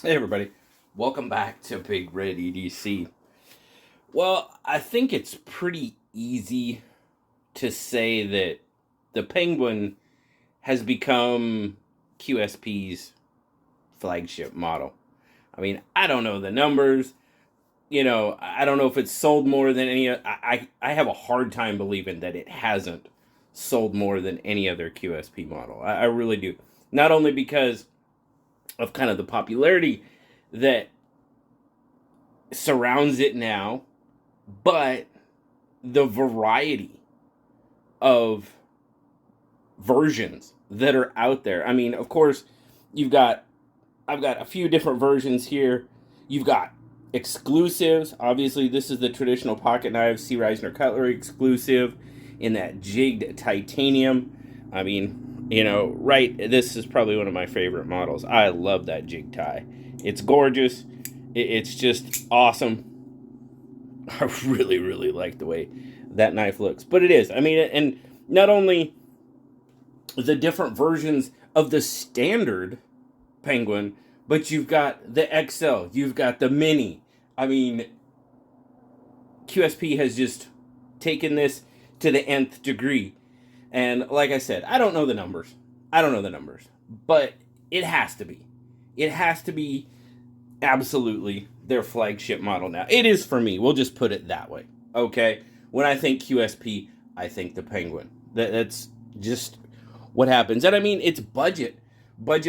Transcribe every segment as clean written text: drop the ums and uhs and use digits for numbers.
Hey everybody, welcome back to BigRedEDC. Well, I think it's pretty easy to say that the Penguin has become QSP's flagship model. I mean, I don't know the numbers. I don't know if it's sold more than any. I have a hard time believing that it hasn't sold more than any other QSP model. I really do. Not only because of kind of the popularity that surrounds it now, but the variety of versions that are out there. I mean, of course, you've got I've got a few different versions here. You've got exclusives. Obviously, this is the traditional pocket knife, C. Reisner Cutlery exclusive in that jigged titanium. I mean, right, this is probably one of my favorite models. I love that jig tie. It's gorgeous. It's just awesome. I really, really like the way that knife looks. But it is. I mean, and not only the different versions of the standard Penguin, but you've got the XL, you've got the Mini. I mean, QSP has just taken this to the nth degree. And like I said, I don't know the numbers. But it has to be. It has to be absolutely their flagship model now. It is for me. We'll just put it that way. Okay? When I think QSP, I think the Penguin. That's just what happens. And I mean, it's budget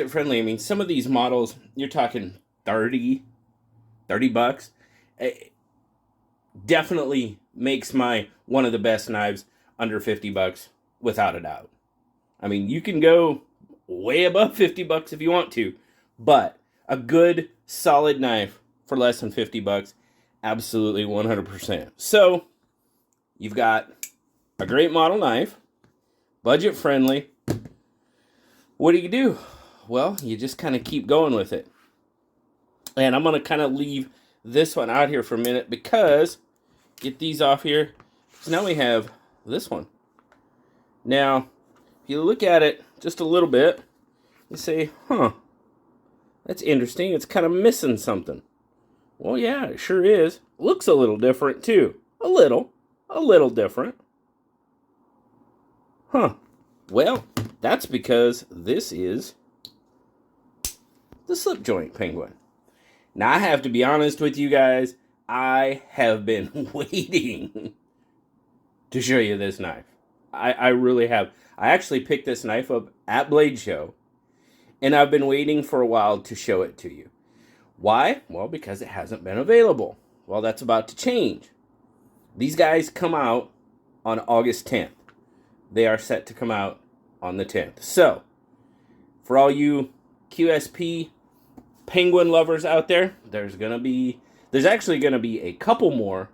friendly. I mean, some of these models, you're talking 30 bucks. It definitely makes my one of the best knives under 50 bucks without a doubt. I mean, you can go way above 50 bucks if you want to, but a good solid knife for less than 50 bucks, absolutely 100%. So, you've got a great model knife, budget friendly. What do? Well, you just kind of keep going with it. And I'm going to kind of leave this one out here for a minute because, get these off here, because now we have this one. Now, if you look at it just a little bit, you say, that's interesting. It's kind of missing something. Well, yeah, it sure is. Looks a little different, too. A little different. Well, that's because this is the Slipjoint Penguin. Now, I have to be honest with you guys. I have been waiting to show you this knife. I really have. I actually picked this knife up at Blade Show, and I've been waiting for a while to show it to you. Why? Well, because it hasn't been available. Well, that's about to change. These guys come out on August 10th. They are set to come out on the 10th. So, for all you QSP Penguin lovers out there, there's actually going to be a couple more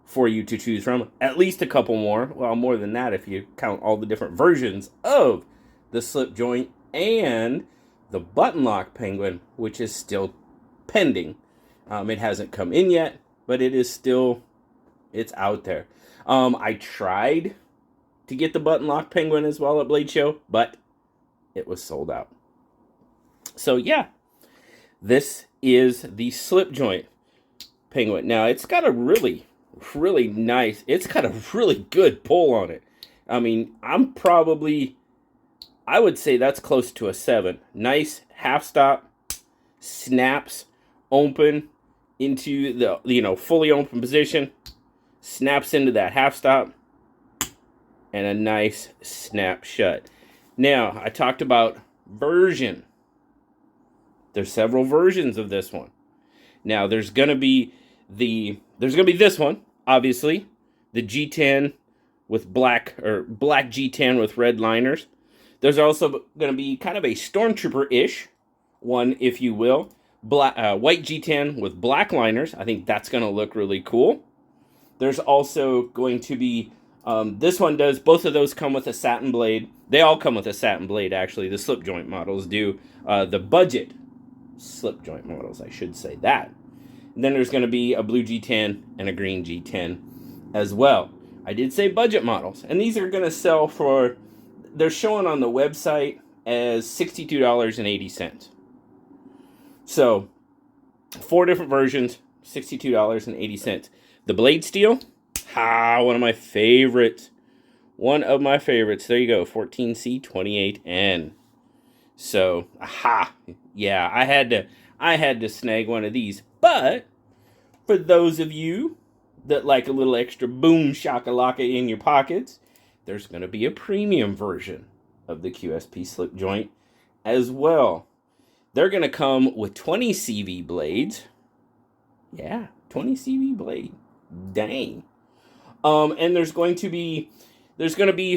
for you to choose from. At least a couple more. Well, more than that if you count all the different versions of the Slipjoint and the button lock Penguin, which is still pending. It hasn't come in yet, but it's out there. I tried to get the button lock Penguin as well at Blade Show, but it was sold out. So yeah, this is the Slipjoint Penguin. Now, it's got a really, really nice, it's got a really good pull on it. I mean, I would say that's close to a 7. Nice half stop, snaps open into the, fully open position, snaps into that half stop, and a nice snap shut. Now, I talked about version. There's several versions of this one. Now, there's going to be this one, obviously, the G10 with black G10 with red liners. There's also going to be kind of a Stormtrooper-ish one, if you will. White G10 with black liners. I think that's going to look really cool. There's also going to be, this one does, both of those come with a satin blade. They all come with a satin blade, actually. The Slipjoint models do. The budget Slipjoint models, I should say that. And then there's going to be a blue G10 and a green G10 as well. I did say budget models. And these are going to sell for, they're showing on the website as $62.80. So, 4 different versions, $62.80. The blade steel, one of my favorites. One of my favorites. There you go, 14C28N. So, yeah, I had to snag one of these. But for those of you that like a little extra boom shakalaka in your pockets, there's going to be a premium version of the QSP slip joint as well. They're going to come with 20 CV blades. Yeah, 20 CV blade. Dang. And there's going to be,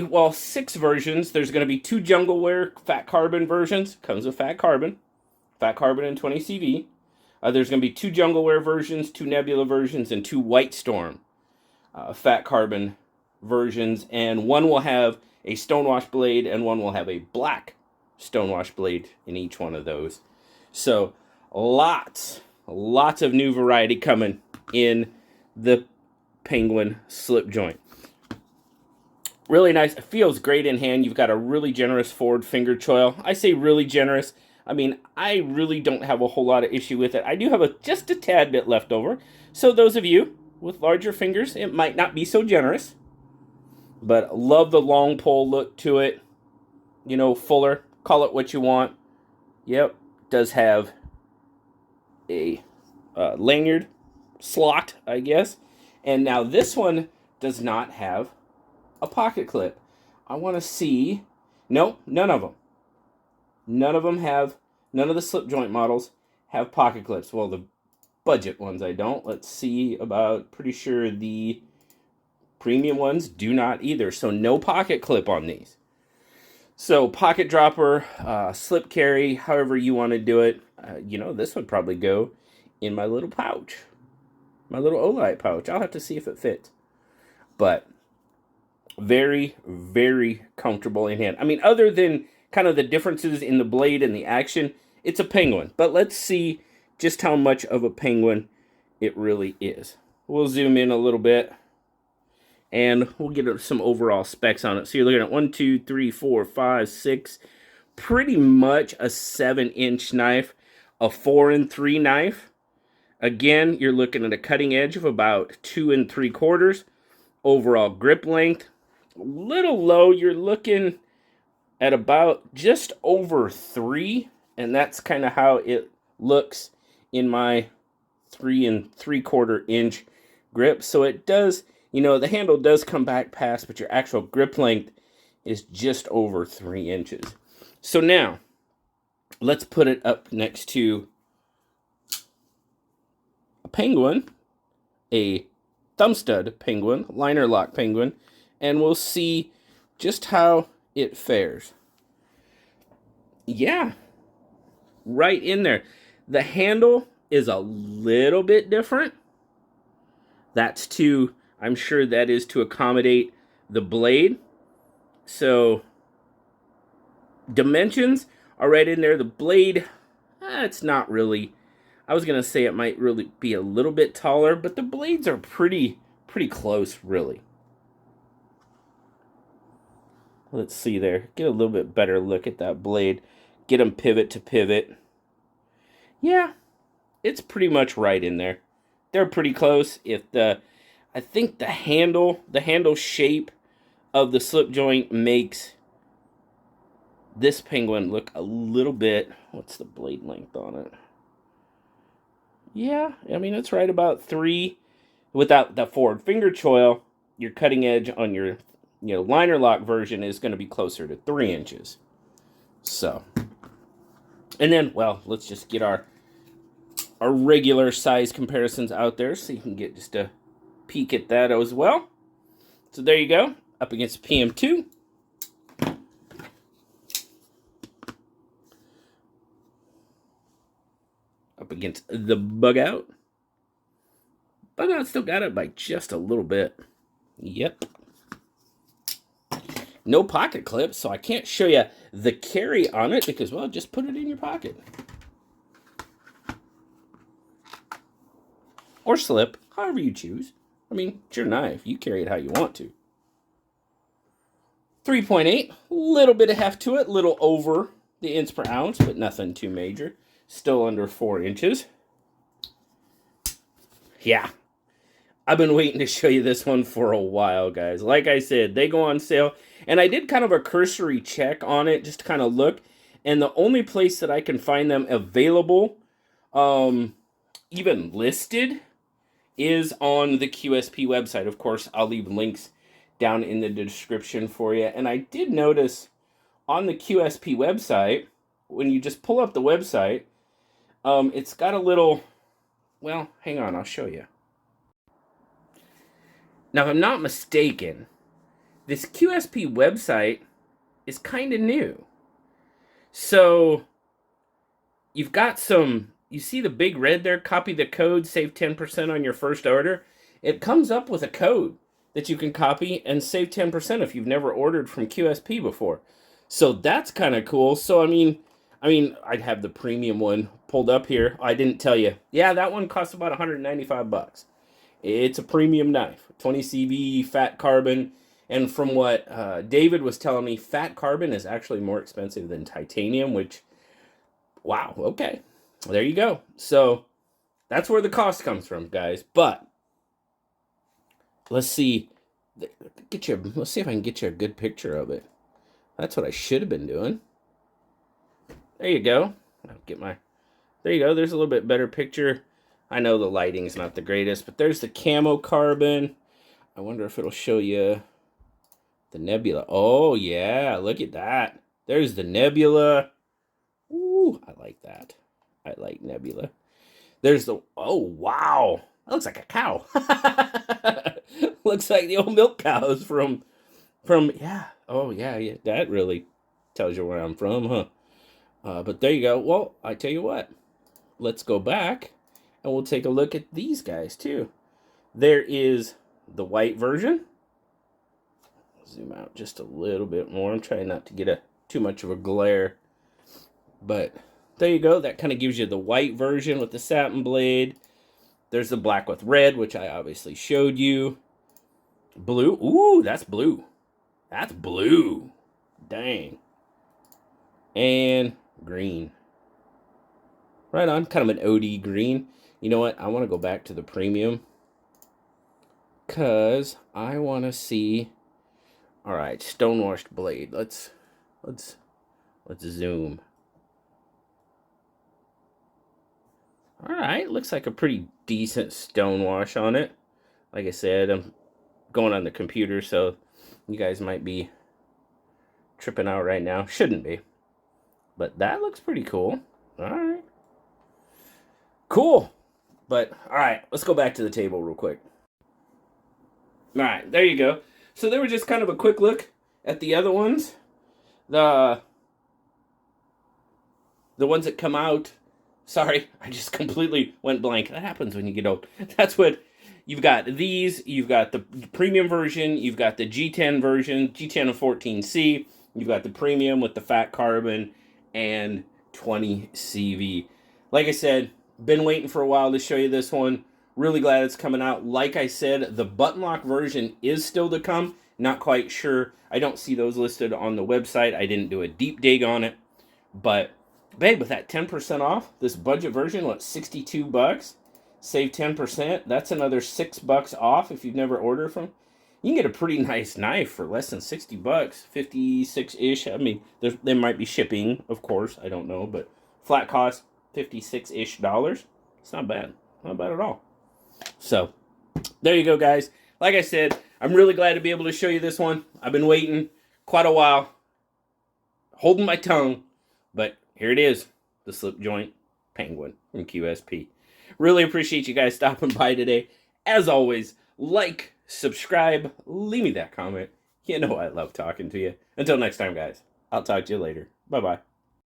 well, 6 versions. There's going to be 2 jungle wear fat carbon versions. Comes with fat carbon and 20 CV. There's going to be 2 jungle wear versions, 2 nebula versions, and 2 white storm fat carbon versions. And one will have a stonewash blade, and one will have a black stonewash blade in each one of those. So lots of new variety coming in the Penguin slip joint. Really nice. It feels great in hand. You've got a really generous forward finger choil. I say really generous. I mean, I really don't have a whole lot of issue with it. I do have just a tad bit left over. So those of you with larger fingers, it might not be so generous. But love the long pole look to it. You know, fuller. Call it what you want. Yep. Does have a lanyard slot, I guess. And now this one does not have a pocket clip. I want to see. No, none of them. None of the slip joint models have pocket clips. Well, the budget ones I don't. Let's see about, pretty sure the premium ones do not either. So no pocket clip on these. So pocket dropper, slip carry, however you want to do it. You know, this would probably go in my little pouch. My little Olight pouch. I'll have to see if it fits. But very, very comfortable in hand. I mean, other than kind of the differences in the blade and the action, it's a Penguin. But let's see just how much of a Penguin it really is. We'll zoom in a little bit, and we'll get some overall specs on it. So you're looking at 1, 2, 3, 4, 5, 6, pretty much a 7-inch knife, a 4 3 knife. Again, you're looking at a cutting edge of about 2 3/4. Overall grip length, a little low. You're looking at about just over 3, and that's kind of how it looks in my 3 3/4 inch grip. So it does, you know, the handle does come back past, but your actual grip length is just over 3 inches. So now, let's put it up next to a Penguin, a thumb stud Penguin, liner lock Penguin, and we'll see just how it fares. Yeah, right in there. The handle is a little bit different. I'm sure that is to accommodate the blade. So dimensions are right in there. The blade, it's not really, I was going to say it might really be a little bit taller, but the blades are pretty close, really. Let's see there. Get a little bit better look at that blade. Get them pivot to pivot. Yeah, it's pretty much right in there. They're pretty close. I think the handle shape of the slip joint makes this Penguin look a little bit, what's the blade length on it? Yeah, I mean, it's right about 3. Without the forward finger choil, your cutting edge on your liner lock version is going to be closer to 3 inches. So, and then, well, let's just get our regular size comparisons out there so you can get just a peek at that as well. So there you go, up against PM2. Up against the Bug Out. Bug Out still got it by just a little bit. Yep. No pocket clip, so I can't show you the carry on it because, well, just put it in your pocket. Or slip, however you choose. I mean, it's your knife. You carry it how you want to. 3.8, little bit of heft to it, little over the inch per ounce, but nothing too major. Still under 4 inches. Yeah, I've been waiting to show you this one for a while, guys. Like I said, they go on sale, and I did kind of a cursory check on it just to kind of look, and the only place that I can find them available, even listed, is on the QSP website. Of course, I'll leave links down in the description for you. And I did notice on the QSP website, when you just pull up the website, it's got a little, well, hang on, I'll show you. Now, if I'm not mistaken, this QSP website is kind of new. So, you've got some, you see the big red there, copy the code, save 10% on your first order. It comes up with a code that you can copy and save 10% if you've never ordered from QSP before. So that's kind of cool. So, I mean, I'd have the premium one pulled up here. I didn't tell you. Yeah, that one costs about 195 bucks. It's a premium knife, 20 CV, fat carbon. And from what David was telling me, fat carbon is actually more expensive than titanium, which, wow, okay. There you go. So that's where the cost comes from, guys. But let's see. Let's see if I can get you a good picture of it. That's what I should have been doing. There you go. There you go. There's a little bit better picture. I know the lighting's not the greatest, but there's the camo carbon. I wonder if it'll show you the nebula. Oh, yeah. Look at that. There's the nebula. Ooh, I like that. I like nebula. There's the, oh, wow. That looks like a cow. Looks like the old milk cows from, yeah. Oh, yeah. That really tells you where I'm from, huh? But there you go. Well, I tell you what. Let's go back, and we'll take a look at these guys, too. There is the white version. Zoom out just a little bit more. I'm trying not to get too much of a glare. But there you go. That kind of gives you the white version with the satin blade. There's the black with red, which I obviously showed you. Blue. Ooh, that's blue. That's blue. Dang. And green. Right on. Kind of an OD green. You know what? I want to go back to the premium, because I want to see. All right, stonewashed blade. Let's zoom. All right, looks like a pretty decent stonewash on it. Like I said, I'm going on the computer, so you guys might be tripping out right now. Shouldn't be. But that looks pretty cool. All right. Cool. But, all right, let's go back to the table real quick. All right, there you go. So there was just kind of a quick look at the other ones. The ones that come out. Sorry, I just completely went blank. That happens when you get old. That's what you've got. These, you've got the premium version, you've got the G10 version, G10 of 14C, you've got the premium with the fat carbon and 20 CV. Like I said, been waiting for a while to show you this one. Really glad it's coming out. Like I said, the button lock version is still to come. Not quite sure. I don't see those listed on the website. I didn't do a deep dig on it. But, babe, with that 10% off, this budget version, what, 62 bucks? Save 10%. That's another $6 off if you've never ordered from. You can get a pretty nice knife for less than 60 bucks, 56-ish. I mean, there might be shipping, of course. I don't know, but flat cost, $56-ish. It's not bad. Not bad at all. So, there you go, guys. Like I said, I'm really glad to be able to show you this one. I've been waiting quite a while, holding my tongue, but here it is, the Slipjoint Penguin from QSP. Really appreciate you guys stopping by today. As always, like, subscribe, leave me that comment. You know I love talking to you. Until next time, guys, I'll talk to you later. Bye-bye.